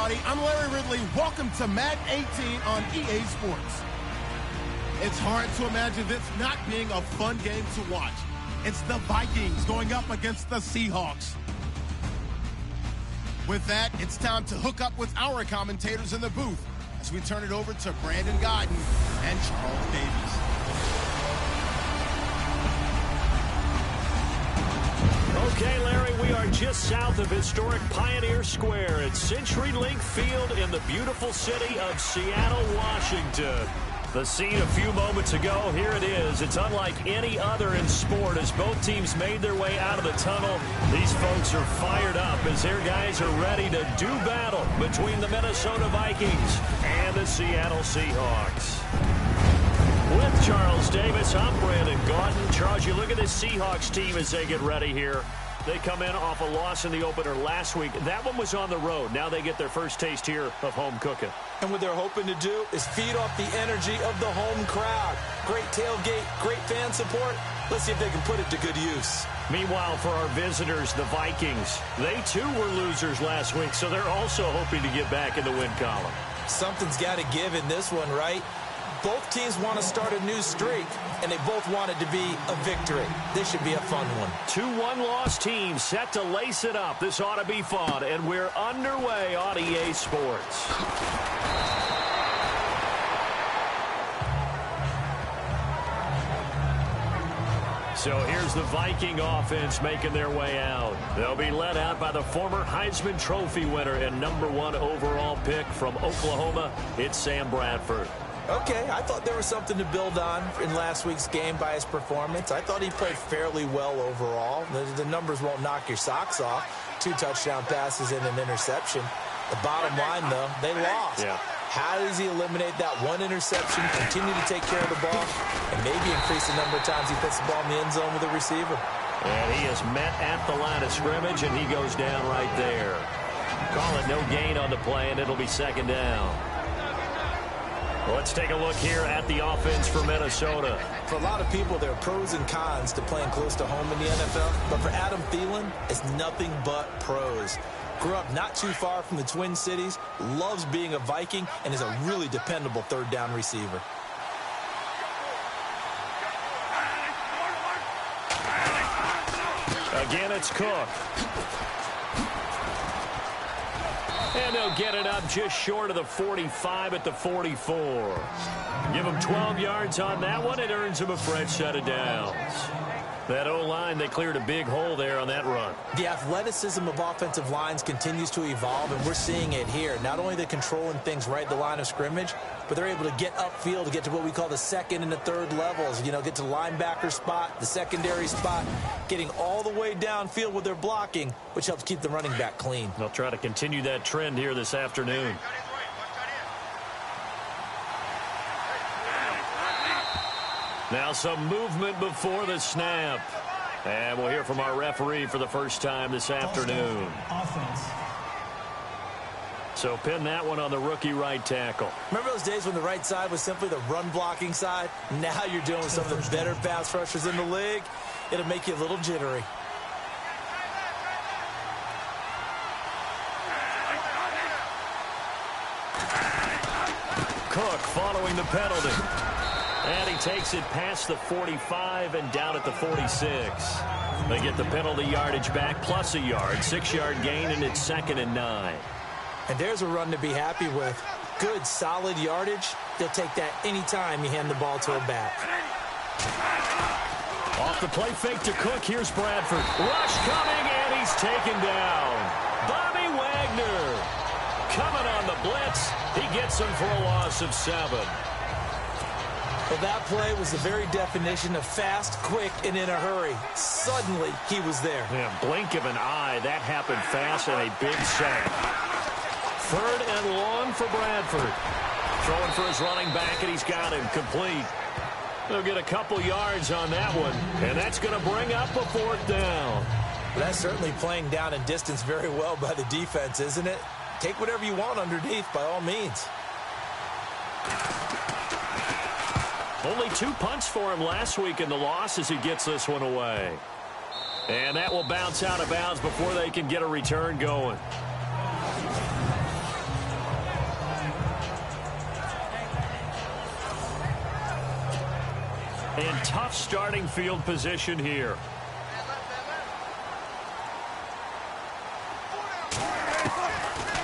everybody. I'm Larry Ridley. Welcome to Madden 18 on EA Sports. It's hard to imagine this not being a fun game to watch. It's the Vikings going up against the Seahawks. With that, it's time to hook up with our commentators in the booth as we turn it over to Brandon Godden and Charles Davies. Okay, Larry, we are just south of historic Pioneer Square at CenturyLink Field in the beautiful city of Seattle, Washington. The scene a few moments ago, here it is. It's unlike any other in sport as both teams made their way out of the tunnel. These folks are fired up as their guys are ready to do battle between the Minnesota Vikings and the Seattle Seahawks. With Charles Davis, I'm Brandon Gaudin. Charles, you look at this Seahawks team as they get ready here. They come in off a loss in the opener last week. That one was on the road. Now they get their first taste here of home cooking. And what they're hoping to do is feed off the energy of the home crowd. Great tailgate, great fan support. Let's see if they can put it to good use. Meanwhile, for our visitors, the Vikings, they too were losers last week, so they're also hoping to get back in the win column. Something's got to give in this one, right? Both teams want to start a new streak, and they both want it to be a victory. This should be a fun one. 2 one-loss teams set to lace it up. This ought to be fun, and we're underway on EA Sports. So here's the Viking offense making their way out. They'll be led out by the former Heisman Trophy winner and #1 overall pick from Oklahoma. It's Sam Bradford. Okay, I thought there was something to build on in last week's game by his performance. I thought he played fairly well overall. The numbers won't knock your socks off. 2 touchdown passes and an interception. The bottom line, though, they lost. Yeah. How does he eliminate that 1 interception, continue to take care of the ball, and maybe increase the number of times he puts the ball in the end zone with a receiver? And he is met at the line of scrimmage, and he goes down right there. Call it no gain on the play, and it'll be 2nd down. Let's take a look here at the offense for Minnesota. For a lot of people, there are pros and cons to playing close to home in the NFL. But for Adam Thielen, it's nothing but pros. Grew up not too far from the Twin Cities, loves being a Viking, and is a really dependable 3rd down receiver. Again, it's Cook. And they'll get it up just short of the 45 at the 44. Give them 12 yards on that one. It earns them a fresh set of downs. That O-line, they cleared a big hole there on that run. The athleticism of offensive lines continues to evolve, and we're seeing it here. Not only are they controlling things right at the line of scrimmage, but they're able to get upfield to get to what we call the 2nd and the 3rd levels. You know, get to the linebacker spot, the secondary spot, getting all the way downfield with their blocking, which helps keep the running back clean. They'll try to continue that trend here this afternoon. Now some movement before the snap. And we'll hear from our referee for the first time this afternoon. Offense. So pin that one on the rookie right tackle. Remember those days when the right side was simply the run-blocking side? Now you're dealing with some of the better pass rushers in the league. It'll make you a little jittery. Cook following the penalty. And he takes it past the 45 and down at the 46. They get the penalty yardage back plus a yard. 6-yard gain, and it's 2nd and 9. And there's a run to be happy with. Good, solid yardage. They'll take that anytime you hand the ball to a back. Off the play fake to Cook. Here's Bradford. Rush coming, and he's taken down. Bobby Wagner coming on the blitz. He gets him for a loss of 7. Well, that play was the very definition of fast, quick, and in a hurry. Suddenly, he was there. Yeah, blink of an eye. That happened fast and a big sack. 3rd and long for Bradford. Throwing for his running back, and he's got him complete. They'll get a couple yards on that one, and that's going to bring up a 4th down. Well, that's certainly playing down and distance very well by the defense, isn't it? Take whatever you want underneath, by all means. Only 2 punts for him last week in the loss as he gets this one away. And that will bounce out of bounds before they can get a return going. And tough starting field position here.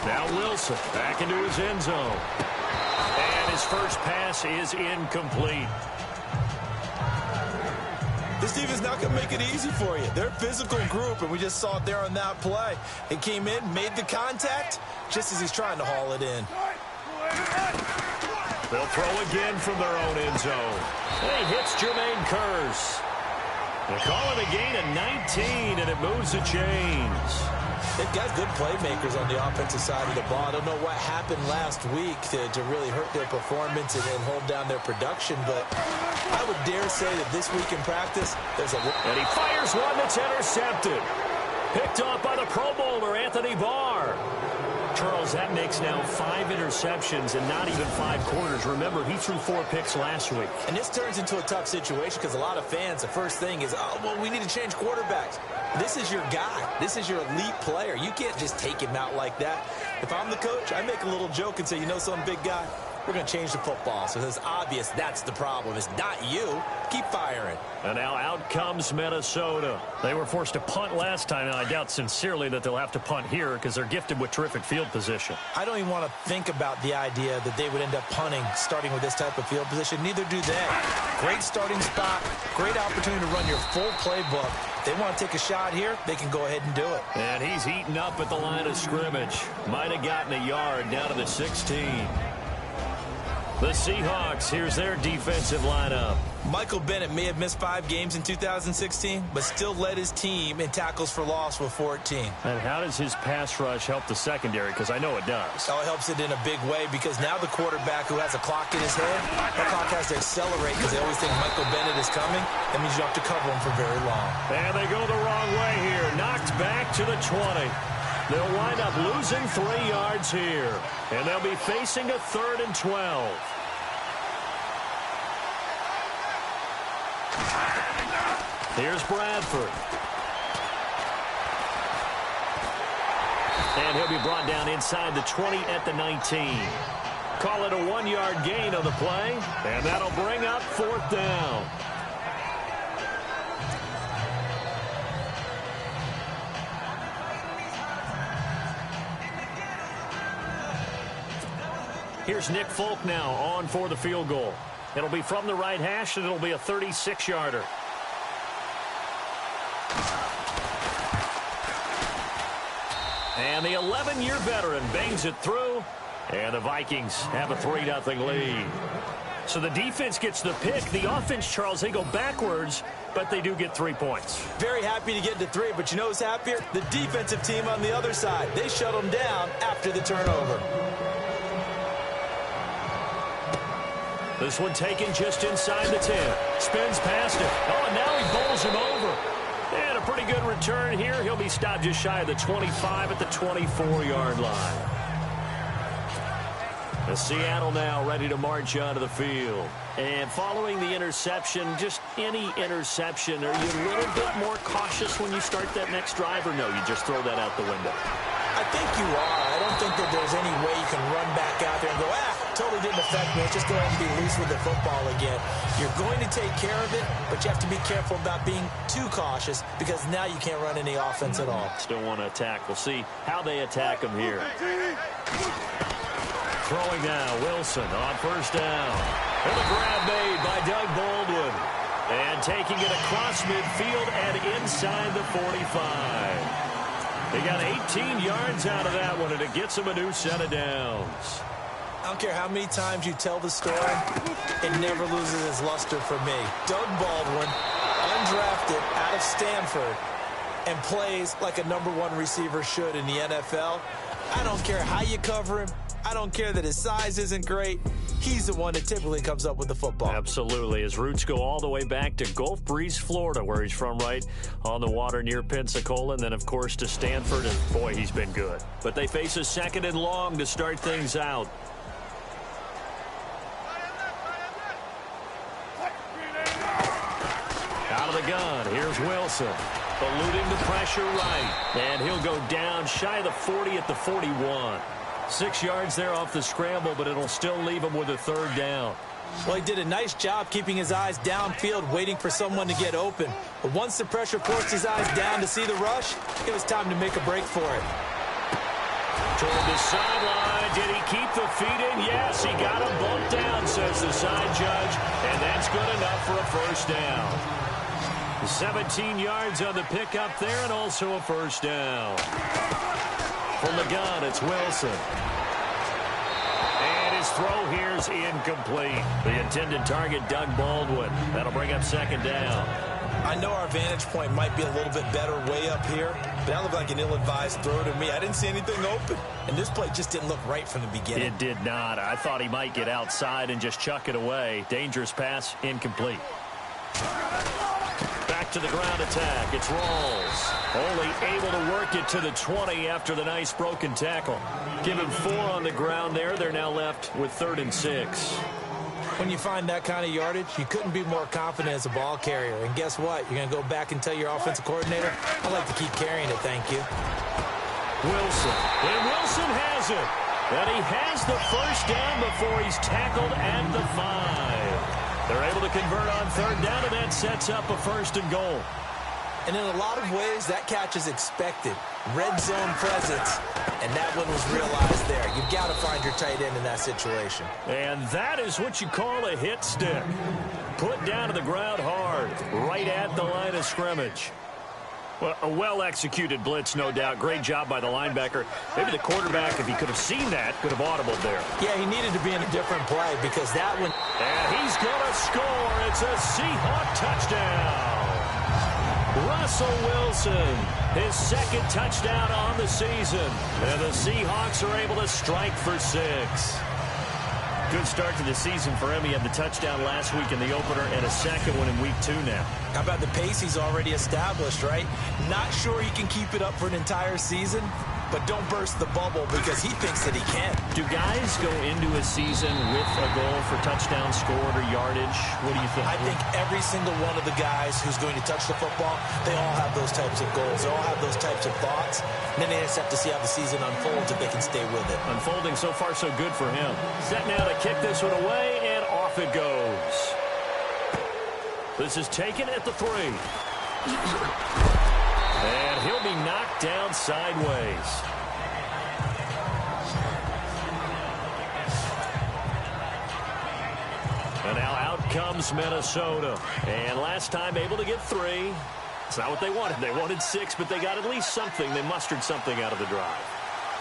Now Wilson back into his end zone. And his first pass is incomplete. This defense not going to make it easy for you. They're a physical group, and we just saw it there on that play. It came in, made the contact, just as he's trying to haul it in. They'll throw again from their own end zone. And he hits Jermaine Kearse. They call it a gain of 19, and it moves the chains. They've got good playmakers on the offensive side of the ball. I don't know what happened last week to really hurt their performance and hold down their production, but I would dare say that this week in practice, there's a... And he fires one that's intercepted. Picked off by the Pro Bowler, Anthony Barr. Charles, that makes now 5 interceptions and not even 5 quarters. Remember, he threw 4 picks last week. And this turns into a tough situation because a lot of fans, the first thing is, oh, well, we need to change quarterbacks. This is your guy. This is your elite player. You can't just take him out like that. If I'm the coach, I make a little joke and say, you know something, big guy? We're going to change the football. So it's obvious that's the problem. It's not you. Keep firing. And now out comes Minnesota. They were forced to punt last time, and I doubt sincerely that they'll have to punt here because they're gifted with terrific field position. I don't even want to think about the idea that they would end up punting starting with this type of field position. Neither do they. Great starting spot. Great opportunity to run your full playbook. They want to take a shot here, they can go ahead and do it. And he's heating up at the line of scrimmage. Might have gotten a yard down to the 16. The Seahawks, here's their defensive lineup. Michael Bennett may have missed 5 games in 2016, but still led his team in tackles for loss with 14. And how does his pass rush help the secondary? Because I know it does. Oh, it helps it in a big way because now the quarterback who has a clock in his head, that clock has to accelerate because they always think Michael Bennett is coming. That means you have to cover him for very long. And they go the wrong way here. Knocked back to the 20. They'll wind up losing 3 yards here. And they'll be facing a 3rd and 12. Here's Bradford. And he'll be brought down inside the 20 at the 19. Call it a 1-yard gain on the play. And that'll bring up 4th down. Here's Nick Folk now on for the field goal. It'll be from the right hash, and it'll be a 36-yarder. And the 11-year veteran bangs it through, and the Vikings have a 3-0 lead. So the defense gets the pick. The offense, Charles, they go backwards, but they do get 3 points. Very happy to get to 3, but you know who's happier? The defensive team on the other side. They shut them down after the turnover. This one taken just inside the 10. Spins past it. Oh, and now he bowls him over. And a pretty good return here. He'll be stopped just shy of the 25 at the 24-yard line. The Seattle now ready to march onto the field. And following the interception, just any interception, are you a little bit more cautious when you start that next drive, or no, you just throw that out the window? I think you are. I don't think that there's any way you can run back out there and go, totally didn't affect me. Let's just go ahead and be loose with the football again. You're going to take care of it, but you have to be careful about being too cautious because now you can't run any offense at all. Still want to attack. We'll see how they attack him here. Throwing now, Wilson on 1st down. And a grab made by Doug Baldwin. And taking it across midfield and inside the 45. They got 18 yards out of that one, and it gets them a new set of downs. I don't care how many times you tell the story, it never loses its luster for me. Doug Baldwin, undrafted out of Stanford, and plays like a #1 receiver should in the NFL. I don't care how you cover him. I don't care that his size isn't great. He's the one that typically comes up with the football. Absolutely. His roots go all the way back to Gulf Breeze, Florida, where he's from, right on the water near Pensacola, and then, of course, to Stanford, and, boy, he's been good. But they face a 2nd and long to start things out. Out of the gun, here's Wilson. Eluding the pressure right. And he'll go down shy of the 40 at the 41. 6 yards there off the scramble, but it'll still leave him with a 3rd down. Well, he did a nice job keeping his eyes downfield, waiting for someone to get open. But once the pressure forced his eyes down to see the rush, it was time to make a break for it. Toward the sideline. Did he keep the feet in? Yes, he got him bumped down, says the side judge. And that's good enough for a first down. 17 yards on the pickup there and also a first down. From the gun, it's Wilson. And his throw here's incomplete. The intended target, Doug Baldwin. That'll bring up second down. I know our vantage point might be a little bit better way up here, but that looked like an ill-advised throw to me. I didn't see anything open, and this play just didn't look right from the beginning. It did not. I thought he might get outside and just chuck it away. Dangerous pass, incomplete. Back to the ground attack. It's Rawls. Only able to work it to the 20 after the nice broken tackle. Give him 4 on the ground there. They're now left with 3rd and 6. When you find that kind of yardage, you couldn't be more confident as a ball carrier. And guess what? You're going to go back and tell your offensive coordinator, I'd like to keep carrying it, thank you. Wilson. And Wilson has it. And he has the first down before he's tackled at the 5. They're able to convert on 3rd down, and that sets up a 1st and goal. And in a lot of ways, that catch is expected. Red zone presence, and that one was realized there. You've got to find your tight end in that situation. And that is what you call a hit stick. Put down to the ground hard, right at the line of scrimmage. Well, a well-executed blitz, no doubt. Great job by the linebacker. Maybe the quarterback, if he could have seen that, could have audibled there. Yeah, he needed to be in a different play because that one... And he's going to score. It's a Seahawk touchdown. Russell Wilson, his 2nd touchdown on the season. And the Seahawks are able to strike for 6. Good start to the season for him. He had the touchdown last week in the opener and a 2nd one in week 2 now. How about the pace he's already established, right? Not sure he can keep it up for an entire season, but don't burst the bubble because he thinks that he can. Do guys go into a season with a goal for touchdown scored or yardage? What do you think? I think every single one of the guys who's going to touch the football, they all have those types of goals. They all have those types of thoughts. And then they just have to see how the season unfolds if they can stay with it. Unfolding so far so good for him. Set now to kick this one away, and off it goes. This is taken at the 3. And he'll be knocked down sideways. And now out comes Minnesota. And last time able to get 3. It's not what they wanted. They wanted 6, but they got at least something. They mustered something out of the drive.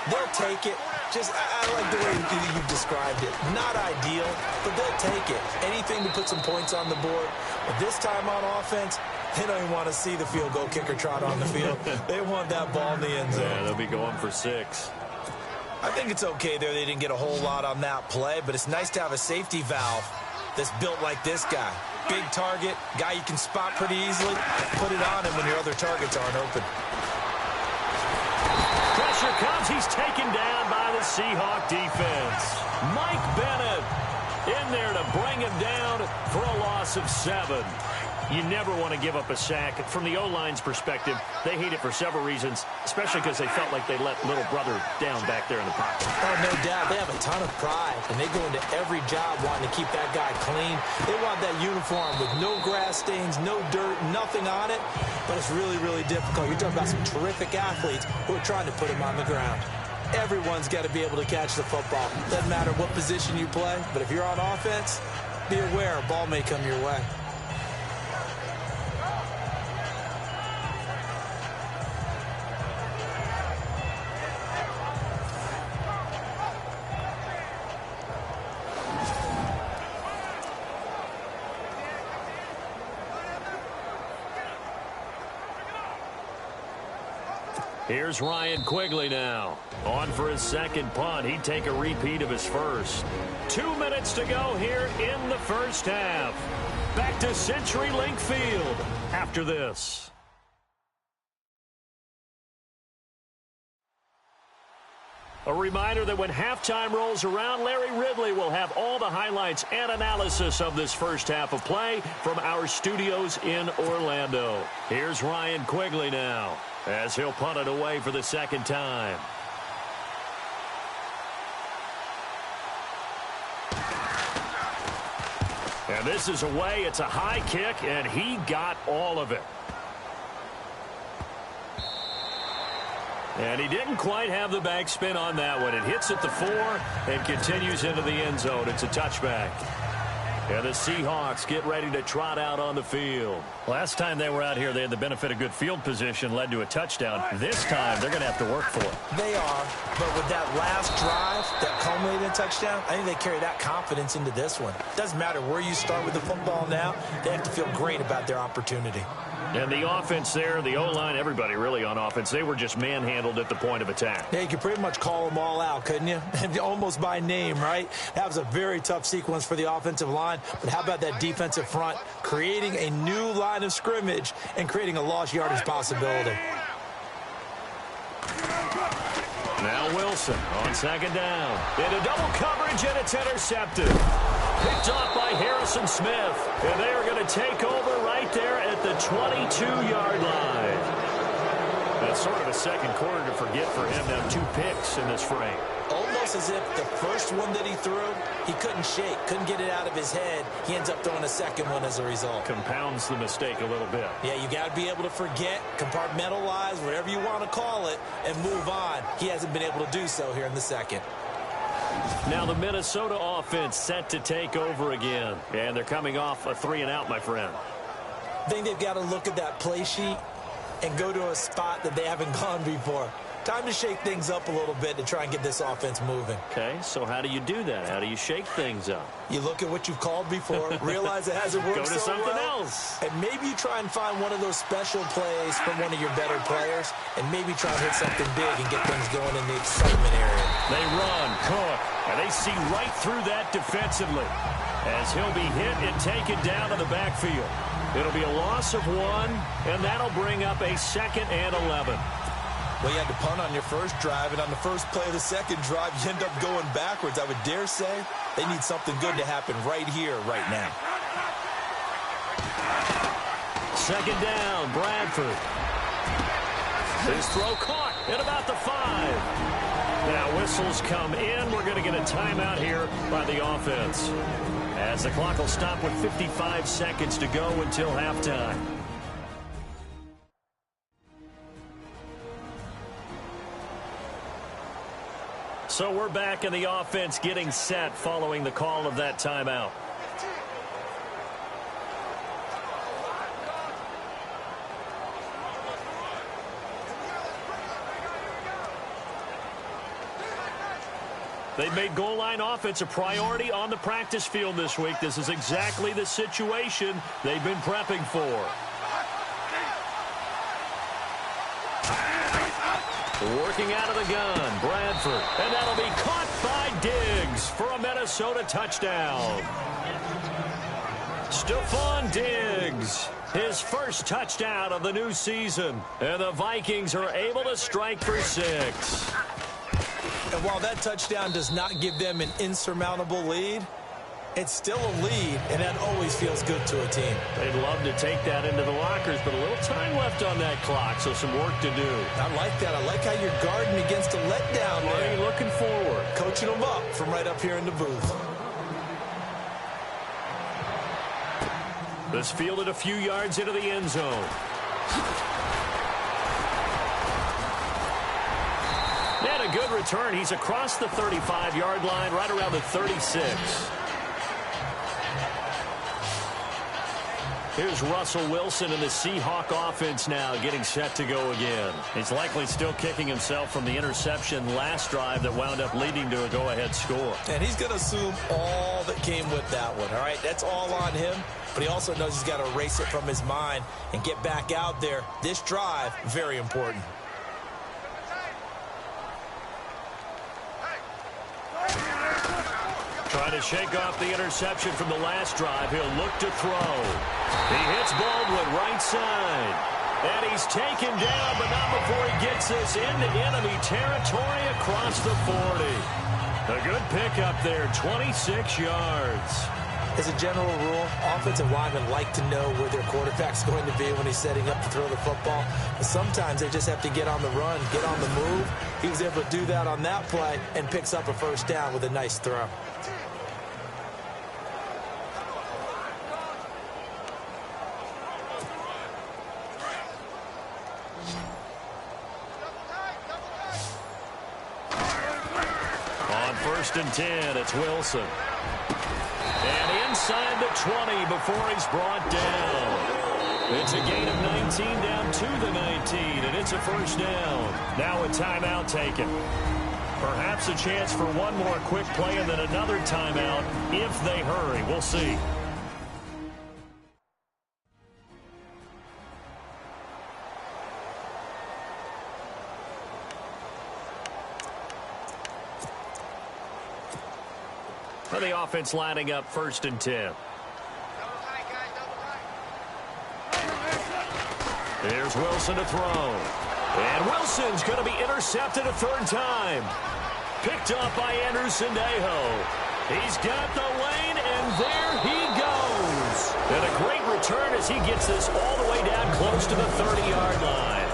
They'll take it. I like the way you've described it. Not ideal, but they'll take it. Anything to put some points on the board. But this time on offense, they don't even want to see the field goal kicker trot on the field. They want that ball in the end zone. Yeah, they'll be going for 6. I think it's okay there. They didn't get a whole lot on that play, but it's nice to have a safety valve that's built like this guy. Big target, guy you can spot pretty easily. Put it on him when your other targets aren't open. Pressure comes. He's taken down by the Seahawk defense. Mike Bennett in there to bring him down for a loss of 7. You never want to give up a sack. From the O-line's perspective, they hate it for several reasons, especially because they felt like they let little brother down back there in the pocket. Oh, no doubt. They have a ton of pride, and they go into every job wanting to keep that guy clean. They want that uniform with no grass stains, no dirt, nothing on it, but it's really, really difficult. You're talking about some terrific athletes who are trying to put him on the ground. Everyone's got to be able to catch the football. Doesn't matter what position you play, but if you're on offense, be aware a ball may come your way. Here's Ryan Quigley now. On for his 2nd punt. He'd take a repeat of his first. 2 minutes to go here in the first half. Back to CenturyLink Field after this. A reminder that when halftime rolls around, Larry Ridley will have all the highlights and analysis of this first half of play from our studios in Orlando. Here's Ryan Quigley now, as he'll punt it away for the 2nd time. And this is away. It's a high kick, and he got all of it. And he didn't quite have the backspin on that one. It hits at the 4 and continues into the end zone. It's a touchback. And the Seahawks get ready to trot out on the field. Last time they were out here, they had the benefit of good field position, led to a touchdown. This time, they're going to have to work for it. They are, but with that last drive that culminated in a touchdown, I think they carry that confidence into this one. Doesn't matter where you start with the football now, they have to feel great about their opportunity. And the offense there, the O-line, everybody really on offense, they were just manhandled at the point of attack. Yeah, you could pretty much call them all out, couldn't you? Almost by name, right? That was a very tough sequence for the offensive line. But how about that defensive front creating a new line of scrimmage and creating a lost yardage possibility? Now Wilson on second down. Into double coverage, and it's intercepted. Picked off by Harrison Smith. And they are going to take over right there at the 22-yard line. That's sort of a second quarter to forget for him. Now 2 picks in this frame. Almost as if the first one that he threw, he couldn't shake, couldn't get it out of his head. He ends up throwing a second one as a result. Compounds the mistake a little bit. Yeah, you got to be able to forget, compartmentalize, whatever you want to call it, and move on. He hasn't been able to do so here in the second. Now the Minnesota offense set to take over again. And they're coming off a 3-and-out, my friend. I think they've got to look at that play sheet and go to a spot that they haven't gone before. Time to shake things up a little bit to try and get this offense moving. Okay, so how do you do that? How do you shake things up? You look at what you've called before, realize it hasn't worked Go to so something well, else. and maybe you try and find one of those special plays from one of your better players, and maybe try and hit something big and get things going in the excitement area. They run, Cook, and they see right through that defensively as he'll be hit and taken down to the backfield. It'll be a loss of 1, and that'll bring up a 2nd and 11. Well, you had to punt on your first drive, and on the first play of the second drive, you end up going backwards. I would dare say they need something good to happen right here, right now. Second down, Bradford. His throw caught at about the 5. Now whistles come in. We're going to get a timeout here by the offense, as the clock will stop with 55 seconds to go until halftime. So we're back in the offense getting set following the call of that timeout. They've made goal line offense a priority on the practice field this week. This is exactly the situation they've been prepping for. Working out of the gun, Bradford. And that'll be caught by Diggs for a Minnesota touchdown. Stephon Diggs, his first touchdown of the new season. And the Vikings are able to strike for 6. And while that touchdown does not give them an insurmountable lead, it's still a lead, and that always feels good to a team. They'd love to take that into the lockers, but a little time left on that clock, so some work to do. I like that. I like how you're guarding against a letdown there. Already looking forward. Coaching them up from right up here in the booth. This fielded a few yards into the end zone. And a good return. He's across the 35-yard line, right around the 36. Here's Russell Wilson and the Seahawk offense now getting set to go again. He's likely still kicking himself from the interception last drive that wound up leading to a go-ahead score. And he's going to assume all that came with that one, all right? That's all on him, but he also knows he's got to erase it from his mind and get back out there. This drive, very important. Trying to shake off the interception from the last drive. He'll look to throw. He hits Baldwin right side. And he's taken down, but not before he gets this into enemy territory across the 40. A good pickup there, 26 yards. As a general rule, offensive linemen like to know where their quarterback's going to be when he's setting up to throw the football. But sometimes they just have to get on the run, get on the move. He was able to do that on that play and picks up a first down with a nice throw. first and 10. It's Wilson. And inside the 20 before he's brought down. It's a gain of 19 down to the 19, and it's a first down. Now a timeout taken. Perhaps a chance for one more quick play and then another timeout if they hurry. We'll see. For the offense lining up first and 10. Here's Wilson to throw. And Wilson's going to be intercepted a third time. Picked up by Sandejo. He's got the lane, and there he goes. And a great return as he gets this all the way down close to the 30-yard line.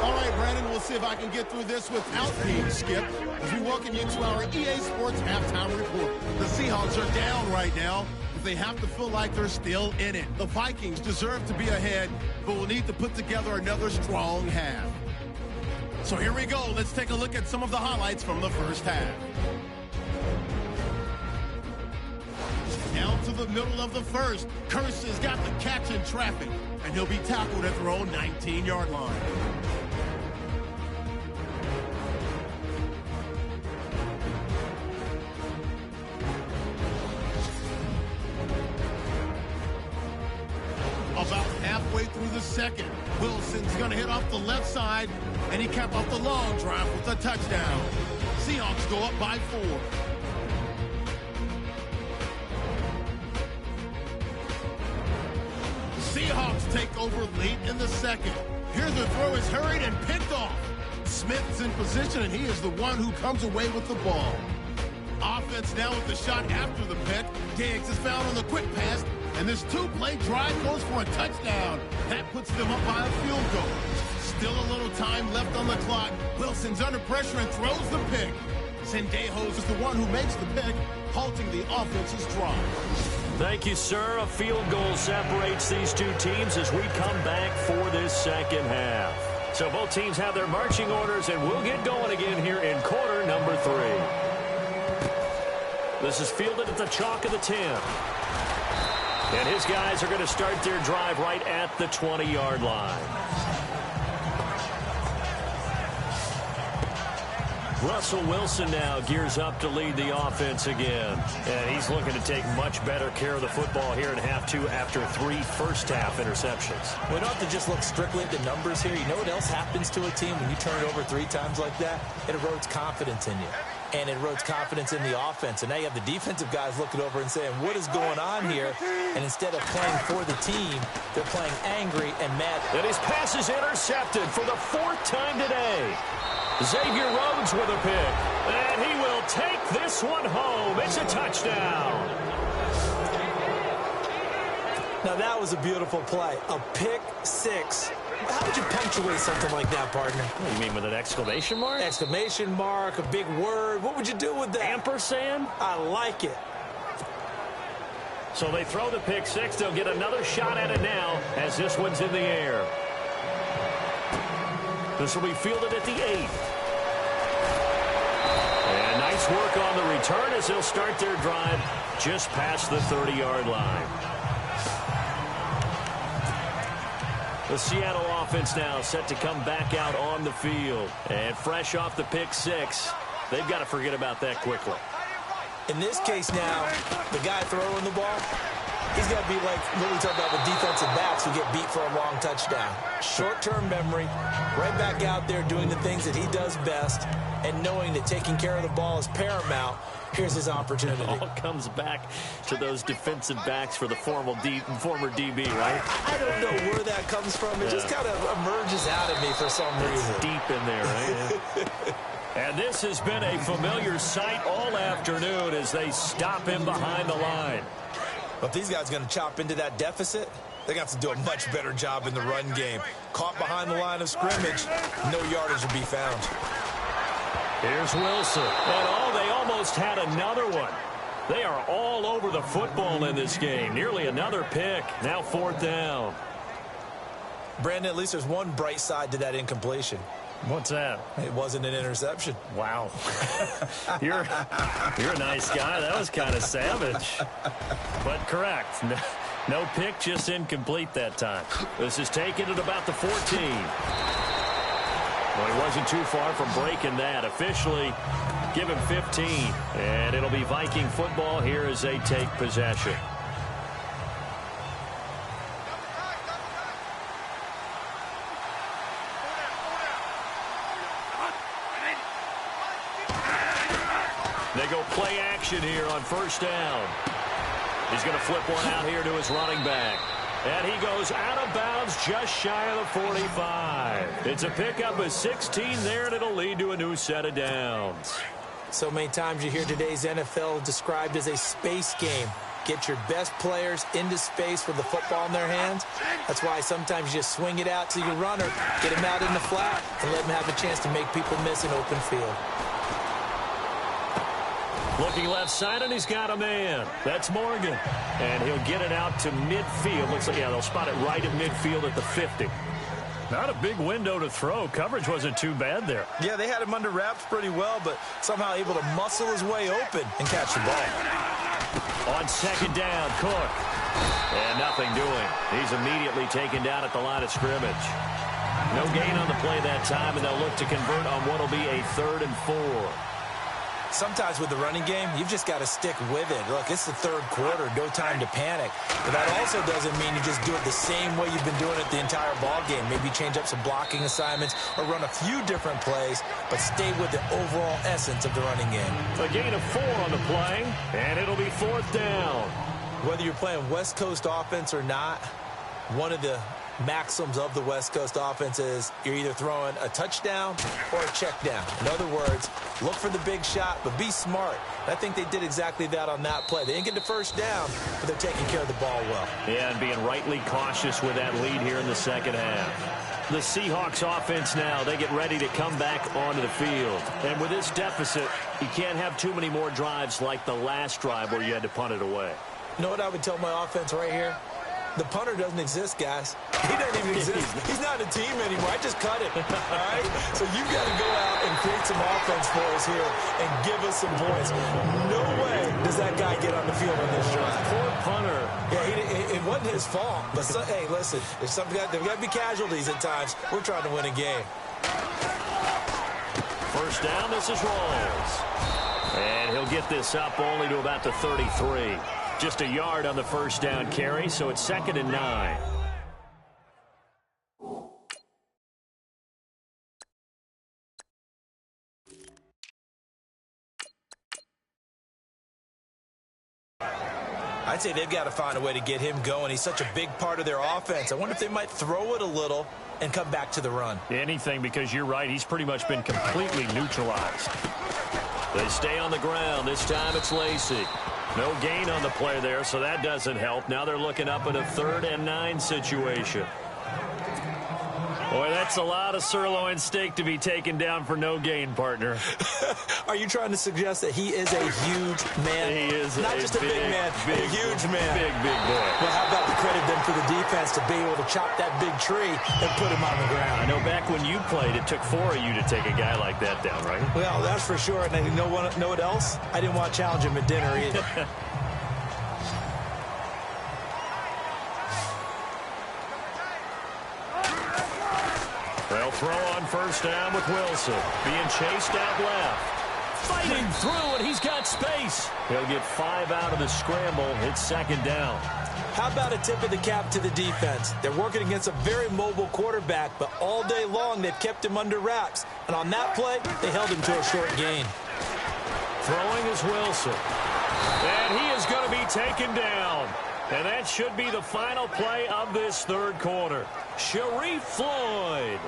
All right, Brandon, we'll see if I can get through this without being skipped as we welcome you to our EA Sports Halftime Report. The Seahawks are down right now, but they have to feel like they're still in it. The Vikings deserve to be ahead, but will need to put together another strong half. So here we go. Let's take a look at some of the highlights from the first half. Down to the middle of the first. Curse has got the catch in traffic, and he'll be tackled at their own 19-yard line. About halfway through the second, Wilson's going to hit off the left side, and he capped off the long drive with a touchdown. Seahawks go up by 4. Seahawks take over late in the second. Here the throw is hurried and picked off. Smith's in position, and he is the one who comes away with the ball. Offense now with the shot after the pick. Diggs is found on the quick pass, and this two-play drive goes for a touchdown. That puts them up by a field goal. Still a little time left on the clock. Wilson's under pressure and throws the pick. Sandejo is the one who makes the pick, halting the offense's drive. Thank you, sir. A field goal separates these two teams as we come back for this second half. So both teams have their marching orders, and we'll get going again here in quarter number 3. This is fielded at the chalk of the 10. And his guys are going to start their drive right at the 20-yard line. Russell Wilson now gears up to lead the offense again. And he's looking to take much better care of the football here in half 2 after 3 first-half interceptions. We don't have to just look strictly at the numbers here. You know what else happens to a team when you turn it over 3 times like that? It erodes confidence in you. And it erodes confidence in the offense. And now you have the defensive guys looking over and saying, what is going on here? And instead of playing for the team, they're playing angry and mad. And his pass is intercepted for the 4th time today. Xavier Rhodes with a pick. And he will take this one home. It's a touchdown. Now that was a beautiful play. A pick 6. How would you punctuate something like that, partner? What do you mean, with an exclamation mark? Exclamation mark, a big word. What would you do with that? Ampersand? I like it. So they throw the pick 6. They'll get another shot at it now as this one's in the air. This will be fielded at the 8. And nice work on the return as they'll start their drive just past the 30-yard line. The Seattle offense now set to come back out on the field. And fresh off the pick 6, they've got to forget about that quickly. In this case now, the guy throwing the ball, he's got to be like what we talk about with defensive backs who get beat for a long touchdown. Short-term memory, right back out there doing the things that he does best, and knowing that taking care of the ball is paramount. Here's his opportunity. It all comes back to those defensive backs for the former DB, right? I don't know where that comes from. It just kind of emerges out of me for some reason. It's deep in there, right? And this has been a familiar sight all afternoon as they stop him behind the line. But if these guys are going to chop into that deficit, they got to do a much better job in the run game. Caught behind the line of scrimmage, no yardage will be found. Here's Wilson. And they almost had another one. They are all over the football in this game. Nearly another pick. Now 4th down. Brandon, at least there's one bright side to that incompletion. What's that? It wasn't an interception. Wow. You're a nice guy. That was kind of savage. But correct. No pick, just incomplete that time. This is taken at about the 14. Well, he wasn't too far from breaking that. Officially, give him 15. And it'll be Viking football here as they take possession. They go play action here on first down. He's going to flip one out here to his running back. And he goes out of bounds just shy of the 45. It's a pickup of 16 there, and it'll lead to a new set of downs. So many times you hear today's NFL described as a space game. Get your best players into space with the football in their hands. That's why sometimes you just swing it out to your runner, get him out in the flat, and let him have a chance to make people miss an open field. Looking left side, and he's got a man. That's Morgan. And he'll get it out to midfield. Looks like, yeah, they'll spot it right at midfield at the 50. Not a big window to throw. Coverage wasn't too bad there. Yeah, they had him under wraps pretty well, but somehow able to muscle his way open and catch the ball. On second down, Cook. And nothing doing. He's immediately taken down at the line of scrimmage. No gain on the play that time, and they'll look to convert on what will be a 3rd and 4. Sometimes with the running game, you've just got to stick with it. Look, it's the third quarter, no time to panic. But that also doesn't mean you just do it the same way you've been doing it the entire ball game. Maybe change up some blocking assignments or run a few different plays, but stay with the overall essence of the running game. A gain of 4 on the play, and it'll be 4th down. Whether you're playing West Coast offense or not, one of the maxims of the West Coast offense is you're either throwing a touchdown or a check down. In other words, look for the big shot, but be smart. And I think they did exactly that on that play. They didn't get the first down, but they're taking care of the ball well. Yeah, and being rightly cautious with that lead here in the second half. The Seahawks offense now, they get ready to come back onto the field. And with this deficit, you can't have too many more drives like the last drive where you had to punt it away. You know what I would tell my offense right here? The punter doesn't exist, guys. He doesn't even exist. He's not a team anymore. I just cut it, all right? So you've got to go out and create some offense for us here and give us some points. No way does that guy get on the field on this drive. Poor punter. Yeah, it wasn't his fault. But, hey, listen, there's got to be casualties at times. We're trying to win a game. First down, this is Rawls. And he'll get this up only to about the 33. Just a yard on the first down carry, so it's 2nd and 9. I'd say they've got to find a way to get him going. He's such a big part of their offense. I wonder if they might throw it a little and come back to the run. Anything, because you're right. He's pretty much been completely neutralized. They stay on the ground. This time it's Lacey. No gain on the play there, so that doesn't help. Now they're looking up at a 3rd and 9 situation. Boy, that's a lot of sirloin steak to be taken down for no gain, partner. Are you trying to suggest that he is a huge man? He is not just a big man, a huge man. Big boy. Well, how about the credit then for the defense to be able to chop that big tree and put him on the ground? I know back when you played, it took 4 of you to take a guy like that down, right? Well, that's for sure. And you know what else? I didn't want to challenge him at dinner either. They'll throw on first down with Wilson. Being chased out left. Fighting through, and he's got space. He'll get 5 out of the scramble. It's 2nd down. How about a tip of the cap to the defense? They're working against a very mobile quarterback, but all day long they've kept him under wraps. And on that play, they held him to a short gain. Throwing is Wilson. And he is going to be taken down. And that should be the final play of this 3rd quarter. Sharif Floyd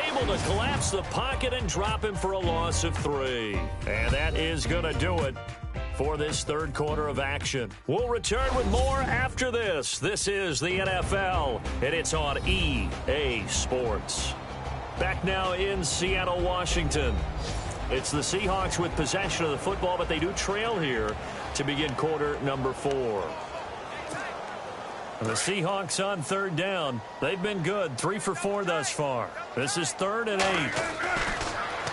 able to collapse the pocket and drop him for a loss of 3. And that is going to do it for this 3rd quarter of action. We'll return with more after this. This is the NFL, and it's on EA Sports. Back now in Seattle, Washington. It's the Seahawks with possession of the football, but they do trail here to begin quarter number 4. The Seahawks on third down. They've been good, 3 for 4 thus far. This is 3rd and 8.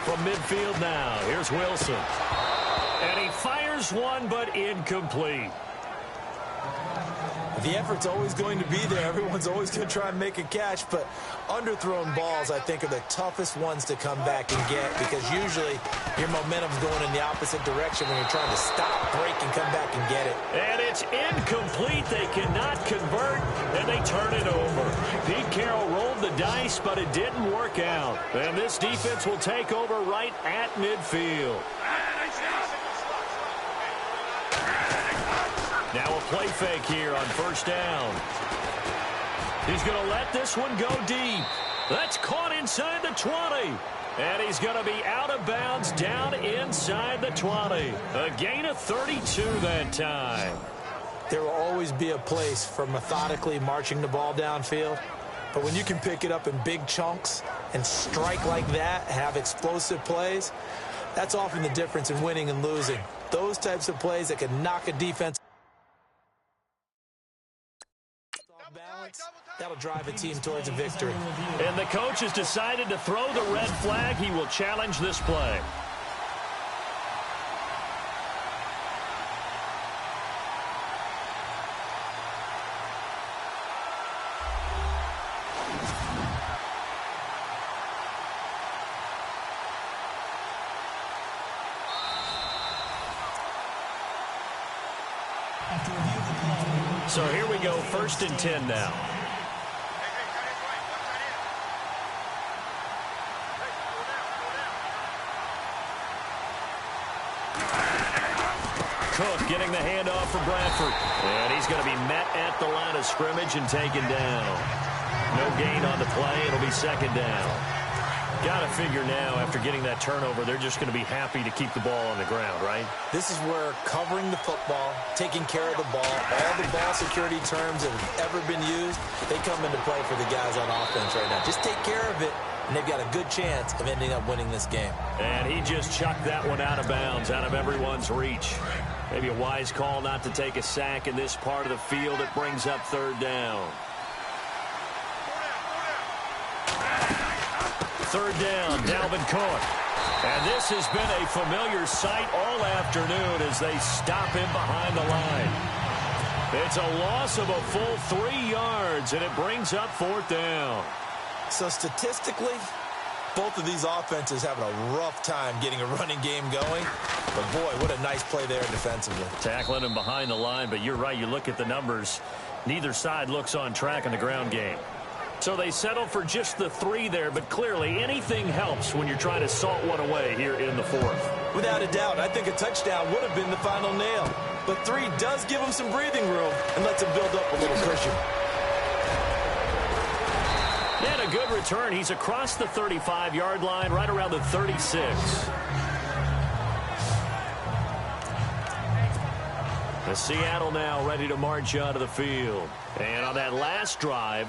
From midfield now, here's Wilson. And he fires one, but incomplete. The effort's always going to be there. Everyone's always going to try and make a catch, but underthrown balls, I think, are the toughest ones to come back and get because usually your momentum's going in the opposite direction when you're trying to stop, break, and come back and get it. And it's incomplete. They cannot convert, and they turn it over. Pete Carroll rolled the dice, but it didn't work out. And this defense will take over right at midfield. Now a play fake here on first down. He's going to let this one go deep. That's caught inside the 20. And he's going to be out of bounds down inside the 20. A gain of 32 that time. There will always be a place for methodically marching the ball downfield. But when you can pick it up in big chunks and strike like that, have explosive plays, that's often the difference in winning and losing. Those types of plays that can knock a defense balance, that'll drive a team towards a victory. And the coach has decided to throw the red flag. He will challenge this play. So here we go, 1st and 10 now. Cook getting the handoff from Bradford. And he's going to be met at the line of scrimmage and taken down. No gain on the play. It'll be 2nd down. Got to figure now, after getting that turnover, they're just going to be happy to keep the ball on the ground, right? This is where covering the football, taking care of the ball, all the ball security terms that have ever been used, they come into play for the guys on offense right now. Just take care of it, and they've got a good chance of ending up winning this game. And he just chucked that one out of bounds, out of everyone's reach. Maybe a wise call not to take a sack in this part of the field. It brings up 3rd down. 3rd down, Dalvin Cook. And this has been a familiar sight all afternoon as they stop him behind the line. It's a loss of a full 3 yards, and it brings up 4th down. So statistically, both of these offenses having a rough time getting a running game going. But, boy, what a nice play there defensively. Tackling him behind the line, but you're right. You look at the numbers. Neither side looks on track in the ground game. So they settle for just the 3 there, but clearly anything helps when you're trying to salt one away here in the 4th. Without a doubt, I think a touchdown would have been the final nail. But 3 does give them some breathing room and lets them build up a little cushion. And a good return. He's across the 35-yard line, right around the 36. The Seattle now ready to march out of the field. And on that last drive,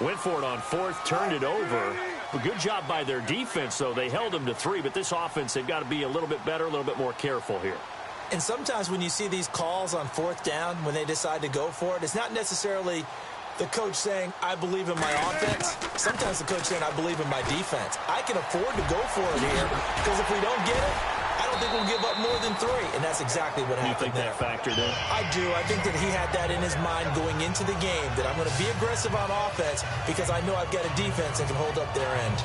went for it on 4th, turned it over. A good job by their defense, though. They held them to 3, but this offense, they've got to be a little bit better, a little bit more careful here. And sometimes when you see these calls on 4th down, when they decide to go for it, it's not necessarily the coach saying, I believe in my offense. Sometimes the coach saying, I believe in my defense. I can afford to go for it here because if we don't get it, I don't think we'll give up more than 3, and that's exactly what happened there. You think that factored in? I do. I think that he had that in his mind going into the game, that I'm going to be aggressive on offense because I know I've got a defense that can hold up their end.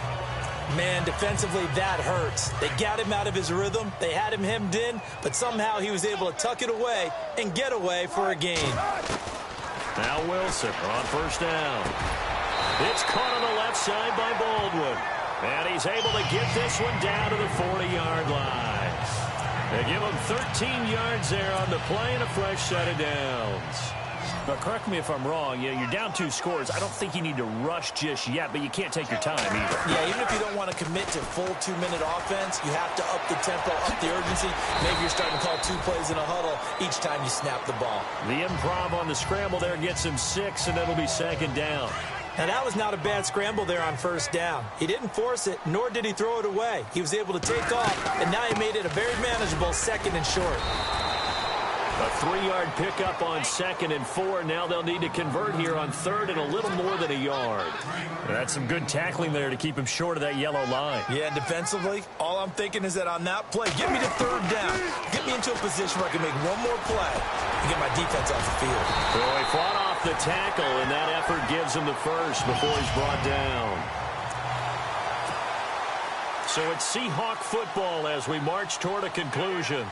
Man, defensively, that hurts. They got him out of his rhythm. They had him hemmed in, but somehow he was able to tuck it away and get away for a gain. Now Wilson on 1st down. It's caught on the left side by Baldwin. And he's able to get this one down to the 40-yard line. They give him 13 yards there on the play and a fresh set of downs. Now, correct me if I'm wrong. Yeah, you're down 2 scores. I don't think you need to rush just yet, but you can't take your time either. Yeah, even if you don't want to commit to full 2-minute offense, you have to up the tempo, up the urgency. Maybe you're starting to call 2 plays in a huddle each time you snap the ball. The improv on the scramble there gets him 6, and it'll be 2nd down. Now, that was not a bad scramble there on 1st down. He didn't force it, nor did he throw it away. He was able to take off, and now he made it a very manageable 2nd and short. A 3-yard pickup on 2nd and 4. Now they'll need to convert here on 3rd and a little more than a yard. That's some good tackling there to keep him short of that yellow line. Yeah, defensively, all I'm thinking is that on that play, get me to 3rd down. Get me into a position where I can make one more play and get my defense off the field. Well, he fought off the tackle, and that effort gives him the first before he's brought down. So it's Seahawk football as we march toward a conclusion.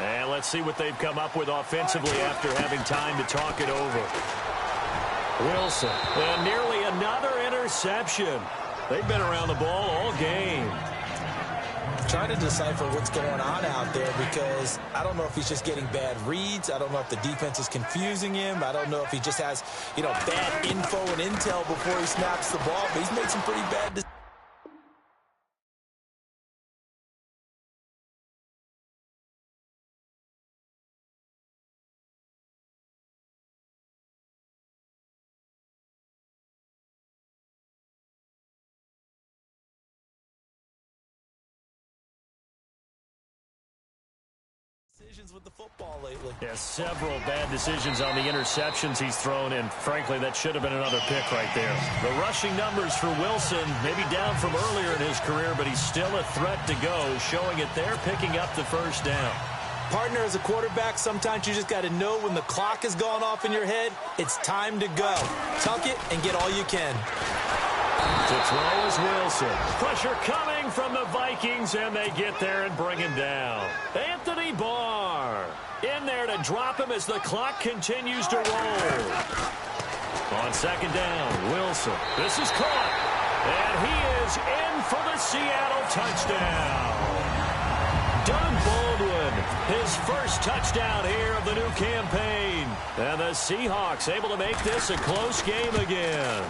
And let's see what they've come up with offensively after having time to talk it over. Wilson, and nearly another interception. They've been around the ball all game. Trying to decipher what's going on out there because I don't know if he's just getting bad reads. I don't know if the defense is confusing him. I don't know if he just has, bad info and intel before he snaps the ball. But he's made some pretty bad decisions. With the football lately. Yeah, several bad decisions on the interceptions he's thrown, and frankly, that should have been another pick right there. The rushing numbers for Wilson, maybe down from earlier in his career, but he's still a threat to go, showing it there, picking up the first down. Partner, as a quarterback, sometimes you just got to know when the clock has gone off in your head, it's time to go. Tuck it and get all you can. To throw is Wilson. Pressure coming from the Vikings, and they get there and bring him down. Anthony Barr in there to drop him as the clock continues to roll. On 2nd down, Wilson. This is caught, and he is in for the Seattle touchdown. Doug Baldwin, his first touchdown here of the new campaign. And the Seahawks able to make this a close game again.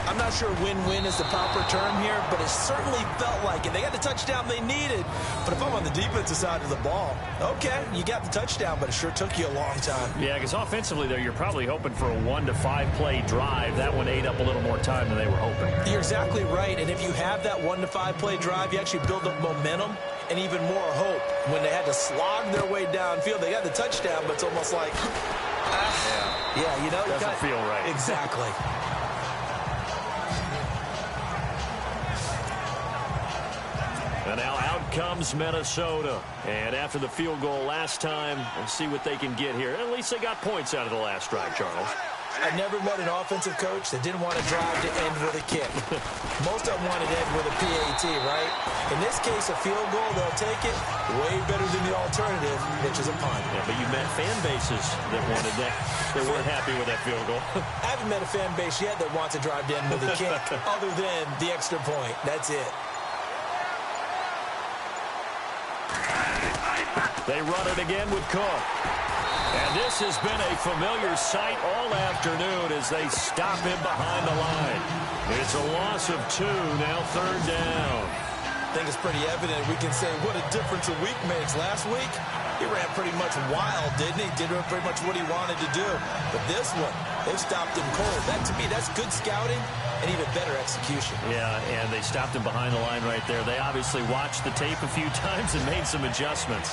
I'm not sure win-win is the proper term here, but it certainly felt like it. They got the touchdown they needed, but if I'm on the defensive side of the ball, okay, you got the touchdown, but it sure took you a long time. Yeah, because offensively there, you're probably hoping for a 1 to 5 play drive. That one ate up a little more time than they were hoping. You're exactly right, and if you have that 1 to 5 play drive, you actually build up momentum and even more hope. When they had to slog their way downfield, they got the touchdown, but it's almost like, doesn't feel right. Exactly. And now out comes Minnesota. And after the field goal last time, we'll see what they can get here. At least they got points out of the last drive, Charles. I never met an offensive coach that didn't want to drive to end with a kick. Most of them wanted to end with a PAT, right? In this case, a field goal, they'll take it way better than the alternative, which is a punt. Yeah, but you met fan bases that wanted that. They weren't happy with that field goal. I haven't met a fan base yet that wants to drive to end with a kick other than the extra point. That's it. They run it again with Cook. And this has been a familiar sight all afternoon as they stop him behind the line. It's a loss of 2, now 3rd down. I think it's pretty evident we can say what a difference a week makes. Last week, he ran pretty much wild, didn't he? Did pretty much what he wanted to do. But this one, they stopped him cold. That, to me, that's good scouting and even better execution. Yeah, and they stopped him behind the line right there. They obviously watched the tape a few times and made some adjustments.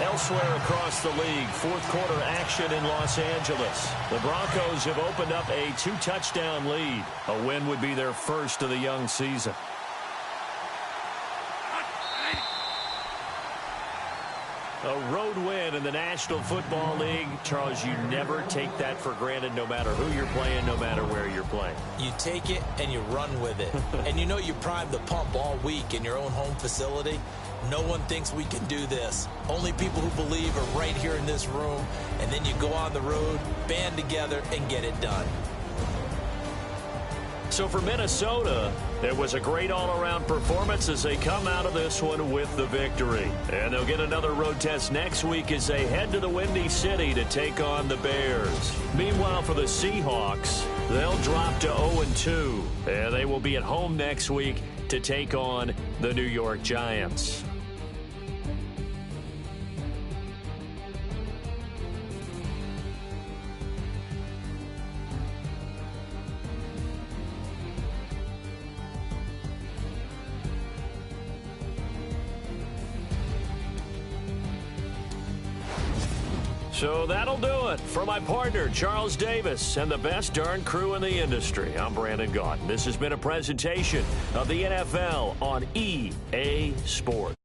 Elsewhere across the league, fourth quarter action in Los Angeles. The Broncos have opened up a 2-touchdown lead. A win would be their first of the young season. A road win in the National Football League. Charles, you never take that for granted no matter who you're playing, no matter where you're playing. You take it and you run with it. And you know you primed the pump all week in your own home facility. No one thinks we can do this. Only people who believe are right here in this room. And then you go on the road, band together, and get it done. So for Minnesota, it was a great all-around performance as they come out of this one with the victory. And they'll get another road test next week as they head to the Windy City to take on the Bears. Meanwhile, for the Seahawks, they'll drop to 0-2. And they will be at home next week to take on the New York Giants. So that'll do it. For my partner, Charles Davis, and the best darn crew in the industry, I'm Brandon Gaudin. This has been a presentation of the NFL on EA Sports.